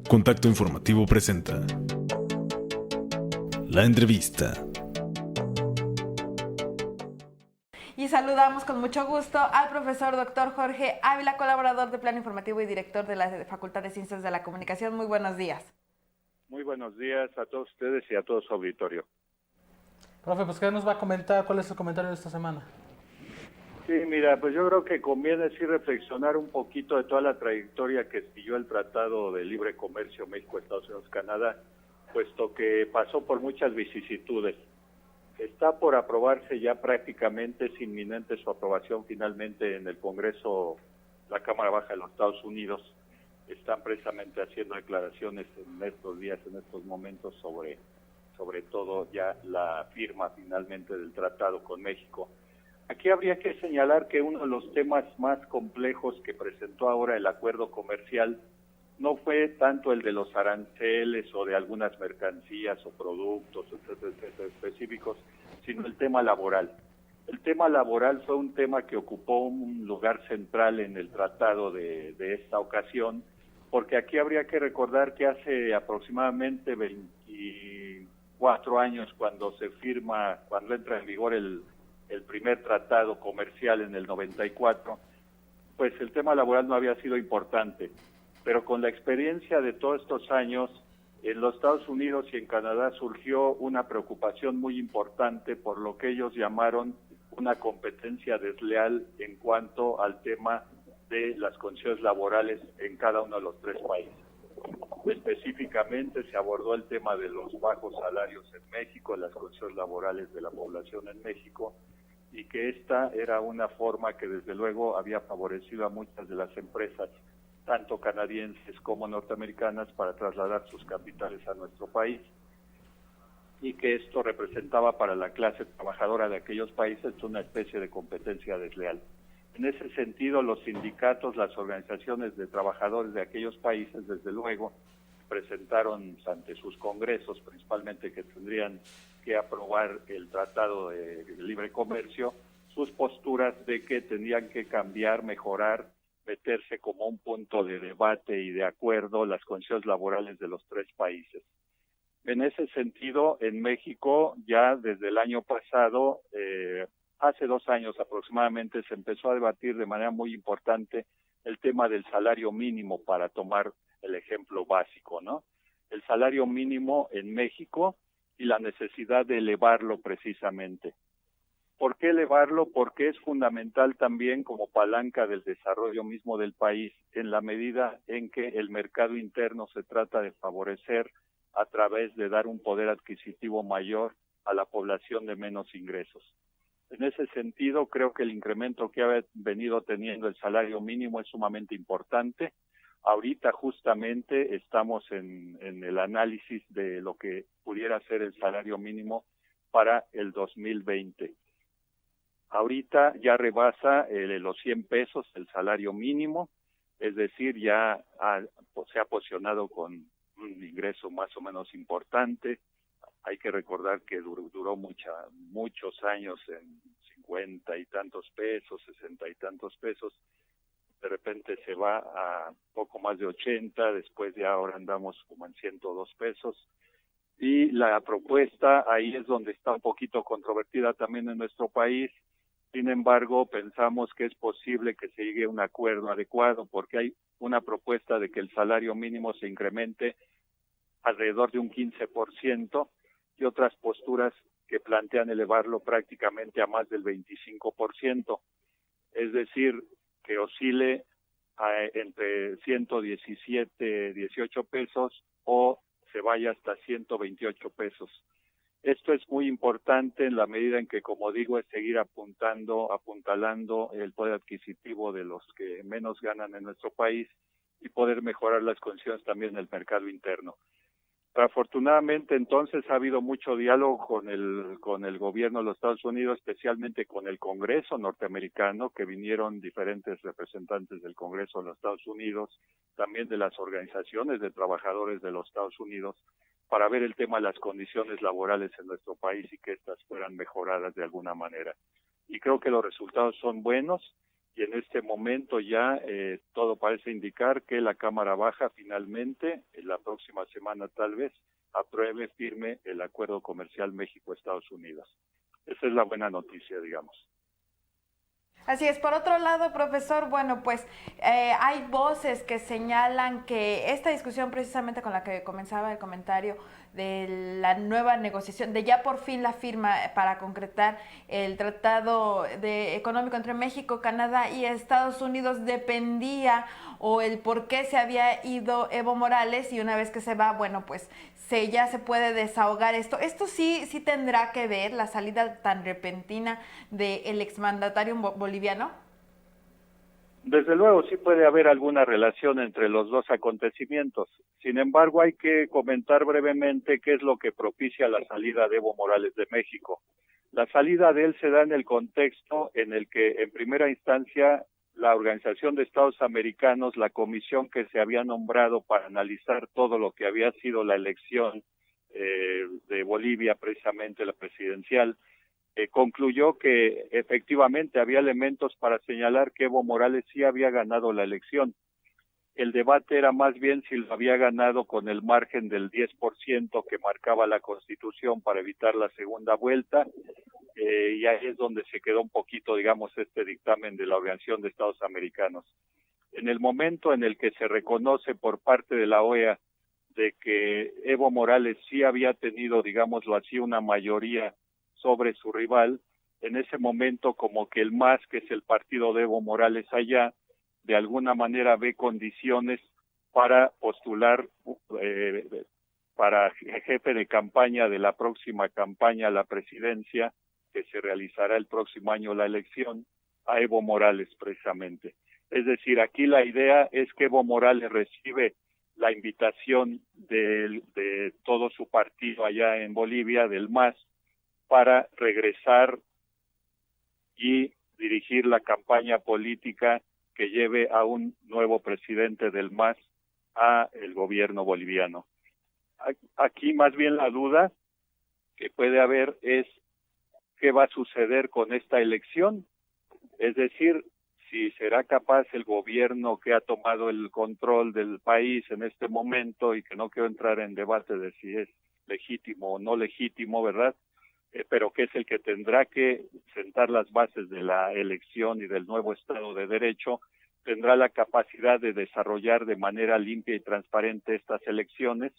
Contacto Informativo presenta La Entrevista. Y saludamos con mucho gusto al profesor Dr. Jorge Ávila, colaborador de Plano Informativo y director de la Facultad de Ciencias de la Comunicación. Muy buenos días. Muy buenos días a todos ustedes y a todo su auditorio. Profe, pues ¿qué nos va a comentar? ¿Cuál es su comentario de esta semana? Sí, mira, pues yo creo que conviene sí reflexionar un poquito de toda la trayectoria que siguió el Tratado de Libre Comercio México, Estados Unidos, Canadá, puesto que pasó por muchas vicisitudes. Está por aprobarse ya prácticamente, es inminente su aprobación finalmente en el Congreso, la Cámara Baja de los Estados Unidos. Están precisamente haciendo declaraciones en estos días, en estos momentos, sobre todo ya la firma finalmente del tratado con México. Aquí habría que señalar que uno de los temas más complejos que presentó ahora el acuerdo comercial no fue tanto el de los aranceles o de algunas mercancías o productos, etcétera, específicos, sino el tema laboral. El tema laboral fue un tema que ocupó un lugar central en el tratado de esta ocasión, porque aquí habría que recordar que hace aproximadamente 24 años cuando entra en vigor el primer tratado comercial en el 94, pues el tema laboral no había sido importante, pero con la experiencia de todos estos años, en los Estados Unidos y en Canadá surgió una preocupación muy importante por lo que ellos llamaron una competencia desleal en cuanto al tema de las condiciones laborales en cada uno de los tres países. Específicamente se abordó el tema de los bajos salarios en México, las condiciones laborales de la población en México, y que esta era una forma que desde luego había favorecido a muchas de las empresas, tanto canadienses como norteamericanas, para trasladar sus capitales a nuestro país, y que esto representaba para la clase trabajadora de aquellos países una especie de competencia desleal. En ese sentido, los sindicatos, las organizaciones de trabajadores de aquellos países, desde luego, presentaron ante sus congresos, principalmente que tendrían que aprobar el Tratado de Libre Comercio, sus posturas de que tenían que cambiar, mejorar, meterse como un punto de debate y de acuerdo las condiciones laborales de los tres países. En ese sentido, en México, ya desde el año pasado, hace 2 años aproximadamente, se empezó a debatir de manera muy importante el tema del salario mínimo, para tomar el ejemplo básico, ¿no? El salario mínimo en México y la necesidad de elevarlo precisamente. ¿Por qué elevarlo? Porque es fundamental también como palanca del desarrollo mismo del país, en la medida en que el mercado interno se trata de favorecer a través de dar un poder adquisitivo mayor a la población de menos ingresos. En ese sentido, creo que el incremento que ha venido teniendo el salario mínimo es sumamente importante. Ahorita justamente estamos en el análisis de lo que pudiera ser el salario mínimo para el 2020. Ahorita ya rebasa los 100 pesos el salario mínimo, es decir, ya se ha posicionado con un ingreso más o menos importante. Hay que recordar que duró muchos años en 50 y tantos pesos, 60 y tantos pesos. De repente se va a poco más de 80, después ya ahora andamos como en 102 pesos. Y la propuesta ahí es donde está un poquito controvertida también en nuestro país. Sin embargo, pensamos que es posible que se llegue a un acuerdo adecuado, porque hay una propuesta de que el salario mínimo se incremente alrededor de un 15%, y otras posturas que plantean elevarlo prácticamente a más del 25%, es decir, que oscile entre 117, 18 pesos o se vaya hasta 128 pesos. Esto es muy importante en la medida en que, como digo, es seguir apuntalando el poder adquisitivo de los que menos ganan en nuestro país y poder mejorar las condiciones también del mercado interno. Afortunadamente, entonces, ha habido mucho diálogo con el gobierno de los Estados Unidos, especialmente con el Congreso norteamericano, que vinieron diferentes representantes del Congreso de los Estados Unidos, también de las organizaciones de trabajadores de los Estados Unidos, para ver el tema de las condiciones laborales en nuestro país y que éstas fueran mejoradas de alguna manera. Y creo que los resultados son buenos. y en este momento ya todo parece indicar que la Cámara Baja finalmente, en la próxima semana tal vez, apruebe firme el acuerdo comercial México-Estados Unidos. Esa es la buena noticia, digamos. Así es. Por otro lado, profesor, bueno, pues hay voces que señalan que esta discusión precisamente con la que comenzaba el comentario de la nueva negociación, de ya por fin la firma para concretar el tratado económico entre México, Canadá y Estados Unidos, dependía o el por qué se había ido Evo Morales, y una vez que se va, bueno, pues ya se puede desahogar esto. Esto sí tendrá que ver la salida tan repentina del exmandatario boliviano. Desde luego sí puede haber alguna relación entre los dos acontecimientos. Sin embargo, hay que comentar brevemente qué es lo que propicia la salida de Evo Morales de México. La salida de él se da en el contexto en el que, en primera instancia, la Organización de Estados Americanos, la comisión que se había nombrado para analizar todo lo que había sido la elección de Bolivia, precisamente la presidencial, concluyó que efectivamente había elementos para señalar que Evo Morales sí había ganado la elección. El debate era más bien si lo había ganado con el margen del 10% que marcaba la Constitución para evitar la segunda vuelta, y ahí es donde se quedó un poquito, digamos, este dictamen de la Organización de Estados Americanos. En el momento en el que se reconoce por parte de la OEA de que Evo Morales sí había tenido, digámoslo así, una mayoría sobre su rival, en ese momento como que el MAS, que es el partido de Evo Morales allá, de alguna manera ve condiciones para postular para jefe de campaña de la próxima campaña a la presidencia, que se realizará el próximo año la elección, a Evo Morales precisamente. Es decir, aquí la idea es que Evo Morales recibe la invitación de todo su partido allá en Bolivia, del MAS, para regresar y dirigir la campaña política que lleve a un nuevo presidente del MAS a el gobierno boliviano. Aquí más bien la duda que puede haber es qué va a suceder con esta elección, es decir, si será capaz el gobierno que ha tomado el control del país en este momento, y que no quiero entrar en debate de si es legítimo o no legítimo, ¿verdad?, pero que es el que tendrá que sentar las bases de la elección y del nuevo Estado de Derecho, tendrá la capacidad de desarrollar de manera limpia y transparente estas elecciones,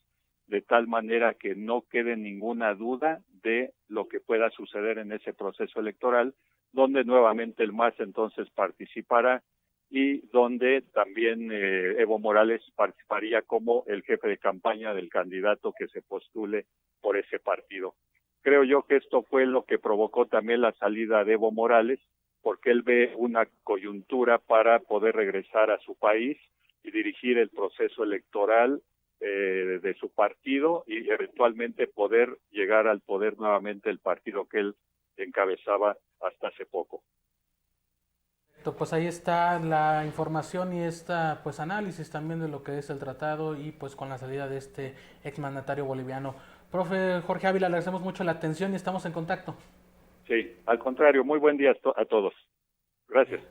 de tal manera que no quede ninguna duda de lo que pueda suceder en ese proceso electoral, donde nuevamente el MAS entonces participará y donde también Evo Morales participaría como el jefe de campaña del candidato que se postule por ese partido. Creo yo que esto fue lo que provocó también la salida de Evo Morales, porque él ve una coyuntura para poder regresar a su país y dirigir el proceso electoral de su partido y eventualmente poder llegar al poder nuevamente el partido que él encabezaba hasta hace poco. Pues ahí está la información y esta pues análisis también de lo que es el tratado y pues con la salida de este exmandatario boliviano. Profe Jorge Ávila, le agradecemos mucho la atención y estamos en contacto. Sí, al contrario, muy buen día a todos. Gracias.